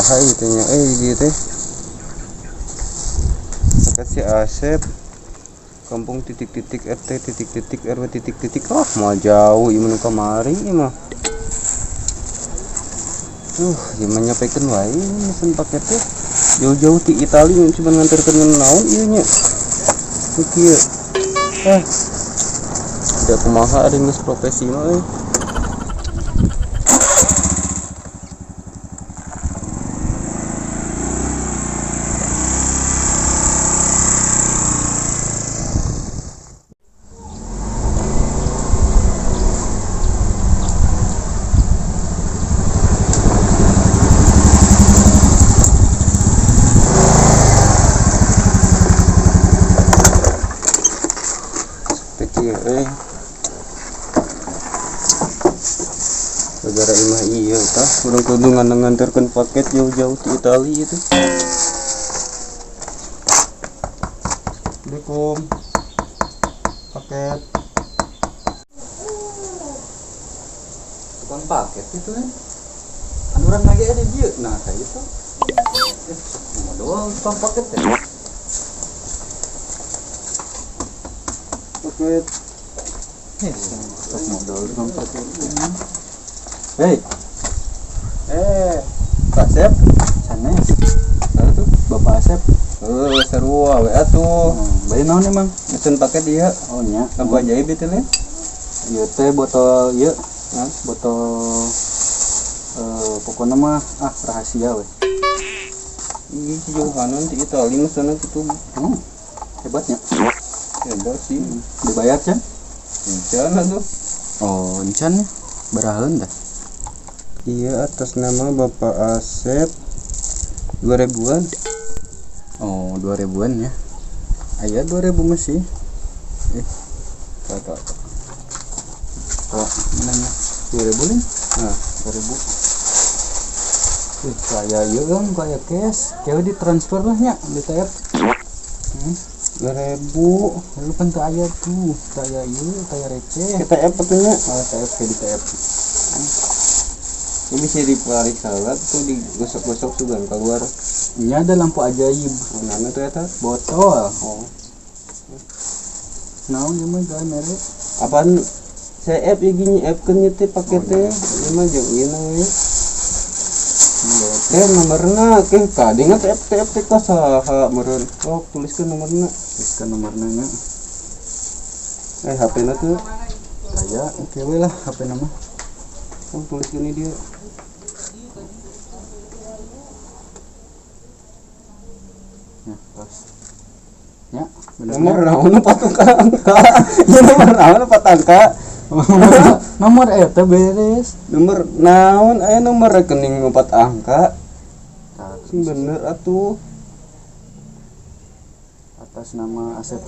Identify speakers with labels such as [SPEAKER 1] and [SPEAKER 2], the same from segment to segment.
[SPEAKER 1] saha itu nya gitu paket si Asep kampung titik-titik RT titik-titik RW titik-titik mau jauh ieu kamari mah gimana nyampaikan wae mesen paketnya jauh-jauh di Itali cuma nganterkeun naon ieu nya kieu udah kumaha ada geus profesi mah negara imah iya tah urang kudu nganterkeun paket jauh-jauh di Itali itu. Assalamualaikum. Paket. Tukang paket itu kan. Urang lagi ada dia. Nah, kayak itu. Doang tukang paket ya. Paket. Modal tukang paket. Hei, Pak Asep, sana tuh Bapak Asep. Seru WA tuh. Bayi naon emang? Mesen paket dia. Oh nya. Lagu ajaib itu nih. Ieu teh botol ieu, botol pokoknya mah rahasia we. Ih, jauhanan di Itali sana gitu. Hebatnya. Hebat sih. Dibayar can? Encan tuh. Oh, encan ya. Baraheun dah. Iya, atas nama Bapak Asep 2000-an. Oh, 2000-an ya. Aya 2000 masih. Kata. Oh, mana 2000 nih? Nah, 2000. Saya ieu kan kayak cash, kayak ditransfer lah nya di TF. 2000. Lu kan teu aya tuh. Saya ieu kayak receh. TF atunya. TF ke di TF. Ini bisa diparik salat tuh digosok-gosok juga keluar. Ini ada lampu ajaib. Mana tuh eta? Botol. Oh. Naon ieu mah gawe merek. Apaan? CF gini F-keun teh paketnya. Ieu mah jeung ieu we. Nomorna ke kadingat FTF teh saha meureun. Oh, tuliskeun nomorna. Tuliskeun nomorna nya. HP-na tuh. Saya oke we lah HP nama. Oh, tuliskeun ini dia. Ya, nomor naon 4 angka. Ya nomor naon 4 angka. Nomor eta beres. Nomor naon aya nomor rekening 4 angka. Bener atuh. Atas nama Asep.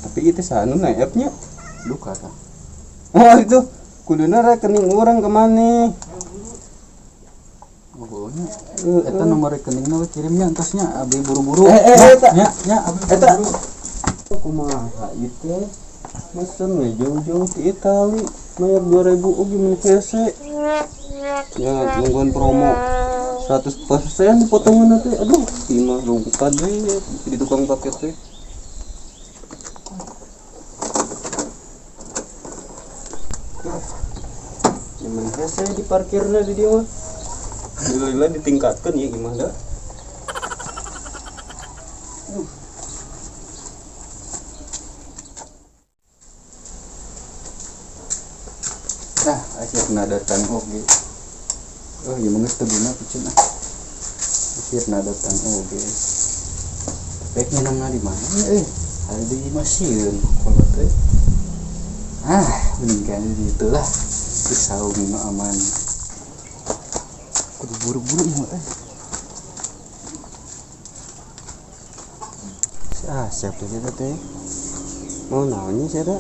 [SPEAKER 1] Tapi itu sanu naepnya duka tah. Oh itu kuduna rekening urang ke mana? Oh nya. Eta nomor rekeningna we kirimnya entosnya abdi buru-buru. Nya abdi eta. Kumaha ieu teh? Mesen we jauh-jauh di Itali. Bayar 2000 gimana hese? Ya nungguan promo 100% potongan teh. Aduh, imah rungkat deui di tukang paket teh. Gimana hese di parkirnya di dia mah. Lila ditingkatkan ya gimana? Nah, akhirnya datang oge. Oh, iya mah geus teu guna picen ah. Akhirnya datang oge. Baiknya nangna di mana ya ada di masieun kalau teh. Mending kan di ditu lah. Saung mah aman. Kudu buru-buru mah siapa sih teh? Mau naonnya sih ada?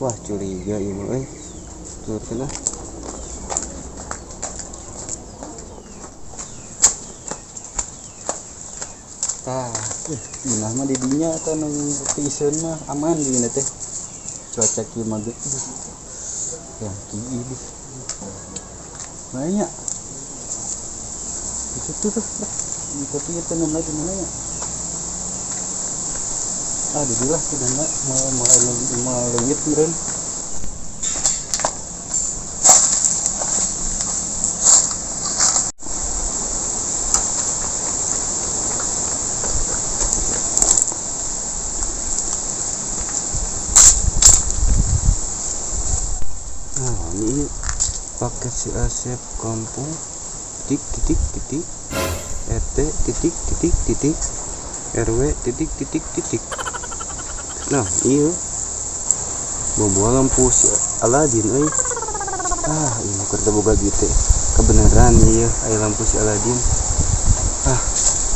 [SPEAKER 1] Wah, curiga ieu mah turun lah. Belah mah di dinya atau nang piseun mah aman di teh. Cuaca kieu mah yang kiri banyak di situ tuh di kopi itu nama lagi mana ya dibilah kita nak mau lengit meren ini paket si Asep kampung titik RT titik RW titik. Nah iya bawa lampu si Aladin ini kerja boga gitu kebenaran iya ayo lampu si Aladin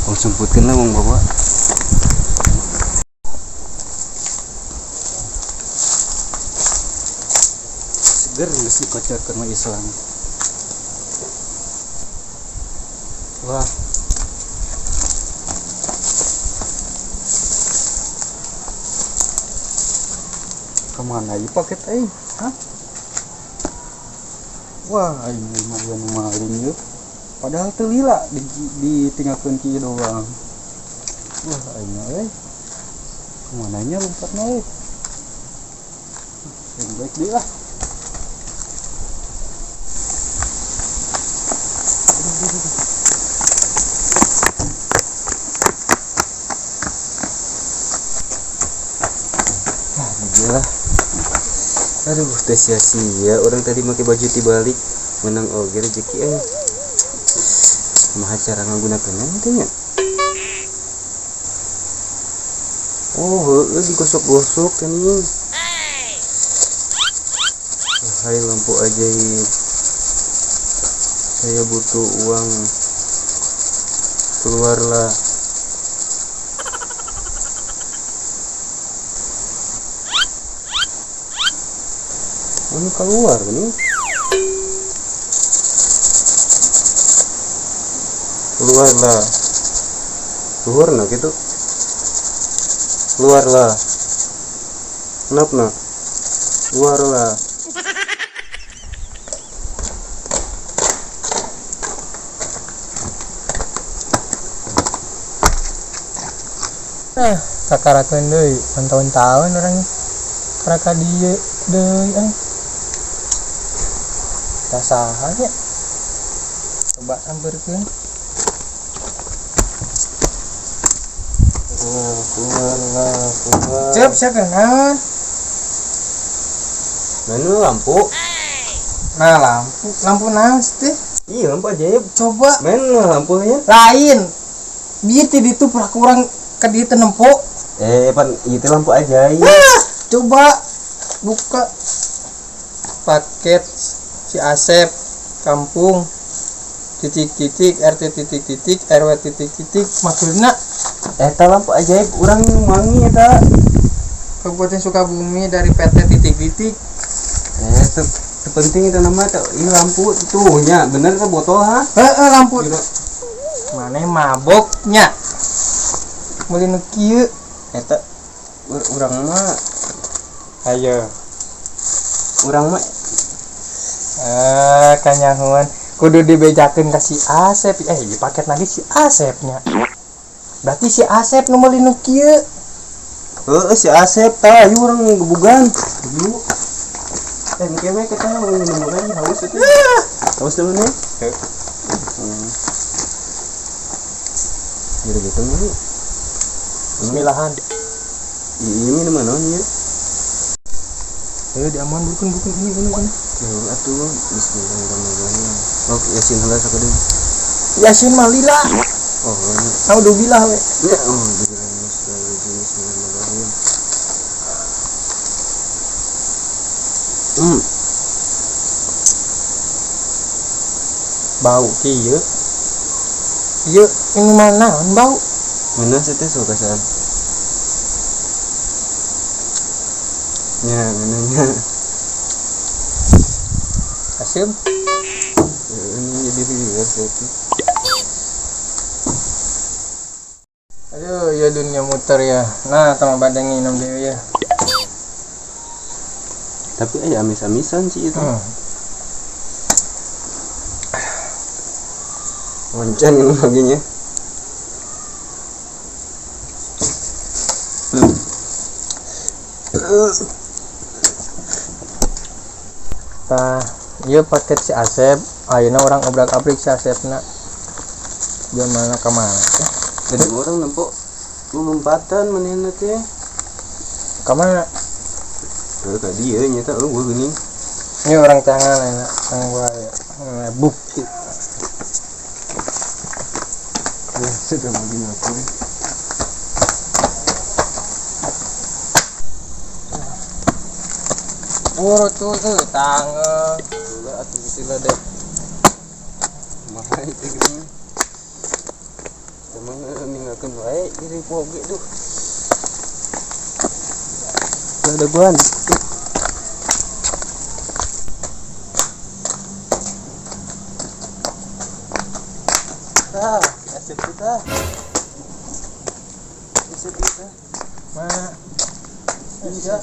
[SPEAKER 1] mau semputkan lah mau bawa seger nggak sih kocor karena Islam. Wah kemana aja paket wah ini lumayan yuk padahal tuh lila ditinggalkan kia doang. Wah ini kemana nya lompatnya yang baik deh lah. Gila. Aduh, teh sia-sia orang tadi pakai baju dibalik menang oge rezeki mah cara nggunakeunna teh nya. Digosok-gosok kan ini. Hai lampu ajaib. Saya butuh uang. Keluarlah. Ini keluar nih. Keluarlah. Keluar nah gitu. Keluarlah. Kenapa? Keluarlah.
[SPEAKER 2] Kakarakeun deui tahun-tahun orang karaka dieu deui saha nya coba sampeurkeun
[SPEAKER 1] keluar
[SPEAKER 2] cep sakeunaan
[SPEAKER 1] mana lampu
[SPEAKER 2] lampu naon teh
[SPEAKER 1] iya lampu ajaib
[SPEAKER 2] coba
[SPEAKER 1] mana lampunya
[SPEAKER 2] lain bieu ti ditu pura kurang ka dieu teh nempok
[SPEAKER 1] pan itu lampu ajaib
[SPEAKER 2] coba buka paket si Asep kampung titik RT titik RW titik maksudnya
[SPEAKER 1] eta lampu ajaib urang wangi eta
[SPEAKER 2] Kabupaten Sukabumi dari PT titik
[SPEAKER 1] penting itu nama ini lampu tuh nya bener ke botol
[SPEAKER 2] lampu mana maboknya mulai nu kieu
[SPEAKER 1] eta urang mah
[SPEAKER 2] ayo
[SPEAKER 1] urang mah
[SPEAKER 2] kanyahuan kudu dibejakeun ka si Asep di paket lagi si Asepnya berarti si Asep nu meuli nu kieu
[SPEAKER 1] si Asep tah ieu urang gebugan dulu mkewe kita ngomong haus itu haus temen gitu nih
[SPEAKER 2] bismillahan
[SPEAKER 1] ini mana nya
[SPEAKER 2] ayo diaman bukan ini
[SPEAKER 1] atuh bismillahirrahmanirrahim yasin heula sakeudeung
[SPEAKER 2] yasin mah lila naudzubillah we
[SPEAKER 1] bismillahirrahmanirrahim
[SPEAKER 2] bau kieu ieu ini mana bau
[SPEAKER 1] mana sih teh sok kasaan nya mananya
[SPEAKER 2] Asep
[SPEAKER 1] ini jadi dia kopi
[SPEAKER 2] aduh ya dunia muter ya nah tama badang nginum deui ya
[SPEAKER 1] Tapi amis-amisan sih itu. Wancang ini baginya.
[SPEAKER 2] Iya paket si Asep, ayeuna orang obrak-abrik si Asepna. Dia mana kemana?
[SPEAKER 1] Jadi orang nempok lompatan manehna teh.
[SPEAKER 2] Kemana?
[SPEAKER 1] Ke dia nyata gua geuning.
[SPEAKER 2] Ini orang tangan enak, tangan gua ya. Bukti.
[SPEAKER 1] Ya sudah begini aku.
[SPEAKER 2] Tuh tangan.
[SPEAKER 1] Udah atuh istilah deh. Mah itu gini. Emang ninggalkeun wae diri poge tuh. Ada guan. Asep kita. Asep kita.
[SPEAKER 2] Mah. Iya,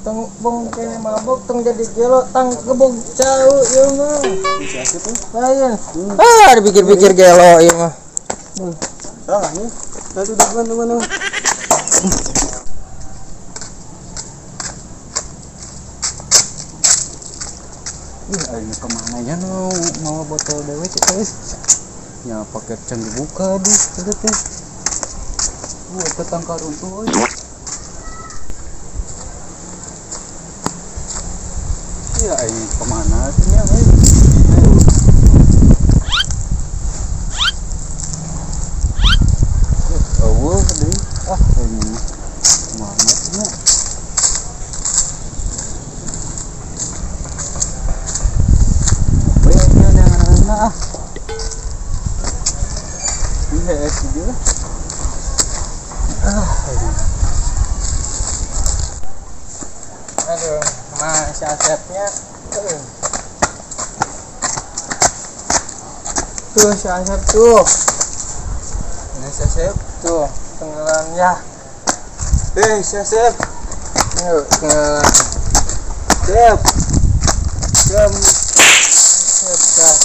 [SPEAKER 2] tong bong kene mabok tong jadi gelo tang gebog cau ieu mah.
[SPEAKER 1] Asep tuh.
[SPEAKER 2] Lain. Dipikir-pikir gelo ieu mah.
[SPEAKER 1] Salah nih. Aduh teman-teman. Ayo kemana ya mau botol dewe guys. Ya pakai can dibuka di itu teh. Buat ketangkar untuk ya ini kemana sih ya oh deh ini mana sih ya nah ini juga
[SPEAKER 2] Aduh, masih Asepnya. Tuh si Asep tuh.
[SPEAKER 1] ini si Asep
[SPEAKER 2] Tuh, tenggelam ya.
[SPEAKER 1] si Asep
[SPEAKER 2] Yuk, tenggelam.
[SPEAKER 1] Asep jam
[SPEAKER 2] Asep.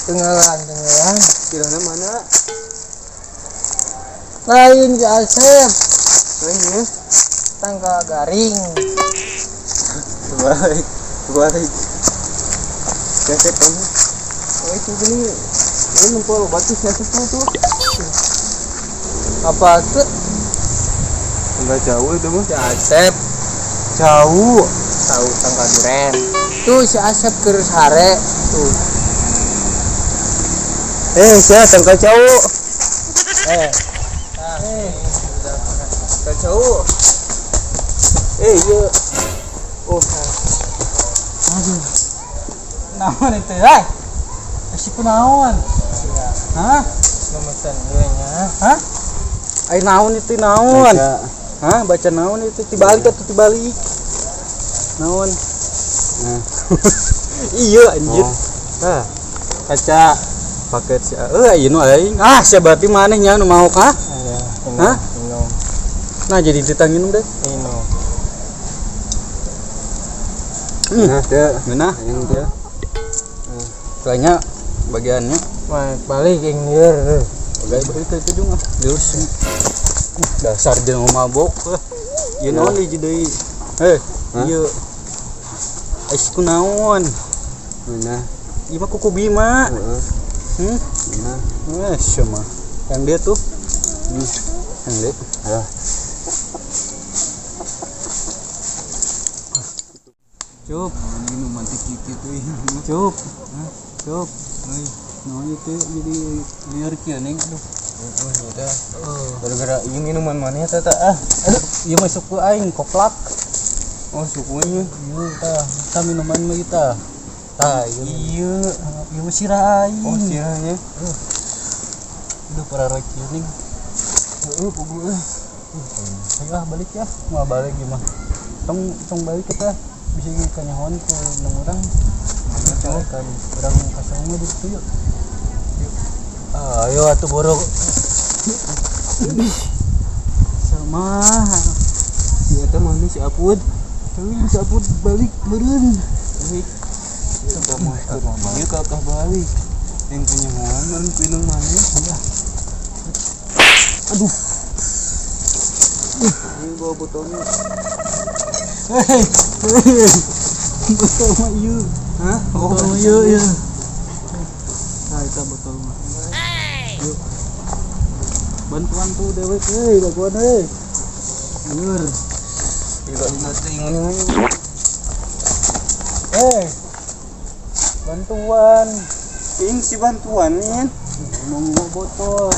[SPEAKER 2] Tenggelam.
[SPEAKER 1] kiranya mana
[SPEAKER 2] Lain si Asep.
[SPEAKER 1] ini
[SPEAKER 2] Tangga garing.
[SPEAKER 1] Terbalik si Asep kamu itu gini ini nempel batu si Asep tuh
[SPEAKER 2] Apa tuh?
[SPEAKER 1] enggak jauh itu mah
[SPEAKER 2] Si Asep.
[SPEAKER 1] jauh
[SPEAKER 2] Tahu tangga duren. Tuh si Asep keur sare tuh.
[SPEAKER 1] saya tangga jauh
[SPEAKER 2] Jauh.
[SPEAKER 1] iya
[SPEAKER 2] Oh. Aduh. Naon itu, hai? Kasih kunaon? Hah? Memesan gue nya. Hah?
[SPEAKER 1] ai naon itu naon hah baca naon itu tibalik atau tibalik naon nah iya anjir kaca paket si ieu nu aing sia berarti manehnya nu mau kah hah
[SPEAKER 2] Minum.
[SPEAKER 1] nah jadi ditang minum deh
[SPEAKER 2] Minum.
[SPEAKER 1] nah teh ngeunah yang teh banyak bagiannya
[SPEAKER 2] Balik ingeur.
[SPEAKER 1] oke balik ke itu mah terus dasar dia mau mabok ieu naon di deui ieu ais kunaon nah ieu mah kuku Bima nah sama yang dia tuh yang dia cup minuman dikit tuh cup cup nah itu jadi liar kieu neng aduh udah gara-gara ieu minuman maneh teh aduh ieu mah suku aing koplak sukunya ieu tah minuman mah kita tah ieu mah sirah aing sirahnya udah para roci ning pugu ayo balik ya mau balik gimana tong balik kita bisa kanyahoan ke orang kan orang kasangnya di situ yuk ayo atuh borok sama eta mana si Apud. Tapi si Apud balik meureun. Balik. Ieu kakak balik. Yang kenyamuan meureun pinung mana? Aduh. Ini bawa botolnya. Hei. Botol mah ieu. Hah? Botol mah ieu ya. Nah, eta botol mah. Yuk. Bantuan tuh dewek euy, bantuan euy. Bener. Tidak mati ngene. Bantuan. Ini si bantuan nih. Mau botol.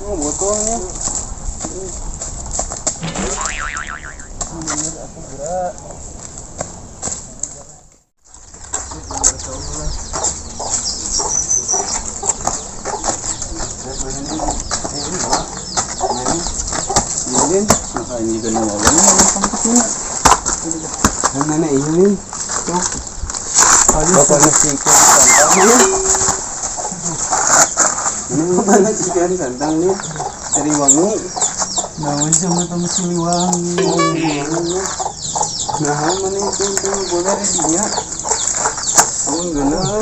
[SPEAKER 1] Mau botolnya. Bener aku gerak. Ilin, makanya juga nolongin orang kesini. Dan mana Ilin? Tuh, bapak nasi ikan santang nih. Ini bapak nasi ikan santang nih. Dari wangi. Nawan sama temen Siliwangi. Nah, mana itu boleh dia. Oh, genal.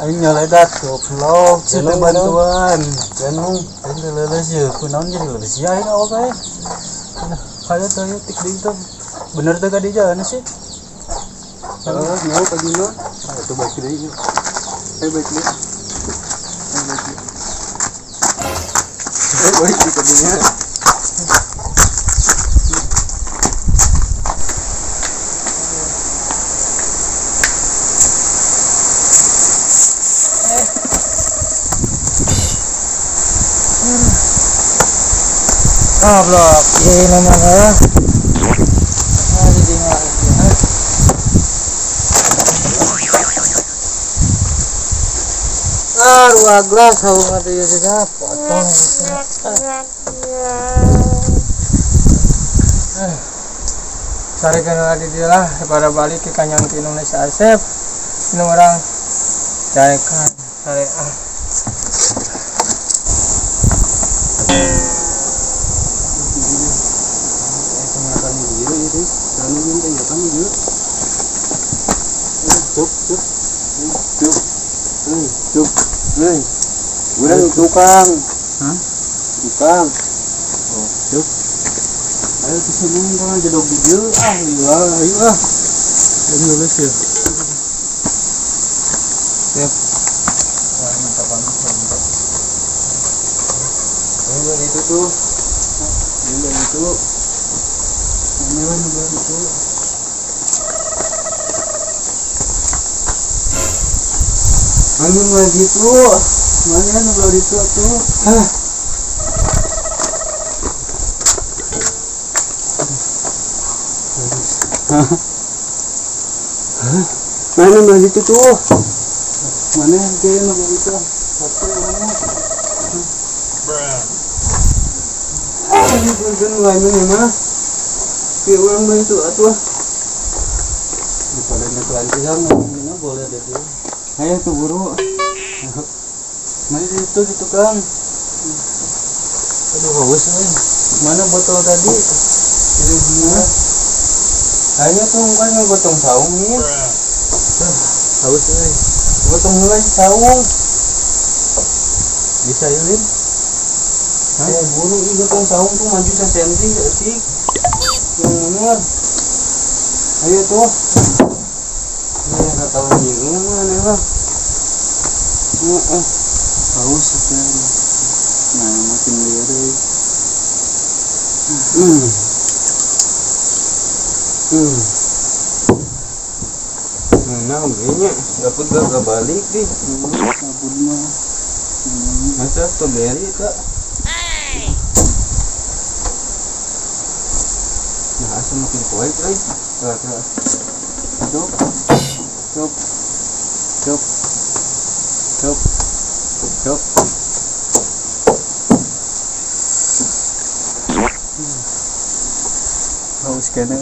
[SPEAKER 1] Aing nyeledat goblok, cita bantuan. Ganung, aing leles ya, kunaon jadi leles ya aing oke. Kayak teh tik di itu. Bener teh ka di jalan sih. Heeh, nyau ka dina. Atuh baik deui. Baik deui. Baik di kadinya.
[SPEAKER 2] Blok, ini namanya. Jadi nggak. Ruang gelas, tahu nggak dia juga potong. Sarikan lagi dia lah, daripada balik ke Kanyang ke Indonesia Asep. Ini orang carikan, cari
[SPEAKER 1] Urang tukang. Hah? Tukang. Oh, cuk. Ayo kesini kan jedog di dieu. Ayo ah. Ini nulis ya. Siap. Wah, mantap banget. Ini itu tuh. Ini itu. Ini itu. Angin lagi tuh, mana nggak itu tuh? Mana lagi tuh? Mana kayak nggak itu? Apa namanya? Ini bukan lainnya mana? Kayak orang itu atuh. Pada nanti yang mana boleh deh. Ayo tuh buru. Mana itu di tukang? Aduh haus nih. Mana botol tadi? Ini mana? Ayo tuh kan gotong saung nih. Haus nih. Gotong mulai saung. Bisa Ilin? Hah? Buru ini gotong saung tuh maju sesenti sih. Yang benar. Ayo tuh. Ini nggak tahu nyinggung mana lah. Haus sekali. Nah makin lirik. Nah begini dapet gak balik deh. Sabun mah. Masa strawberry kak. Nah asal makin kuat lagi. Cop. Haus kena.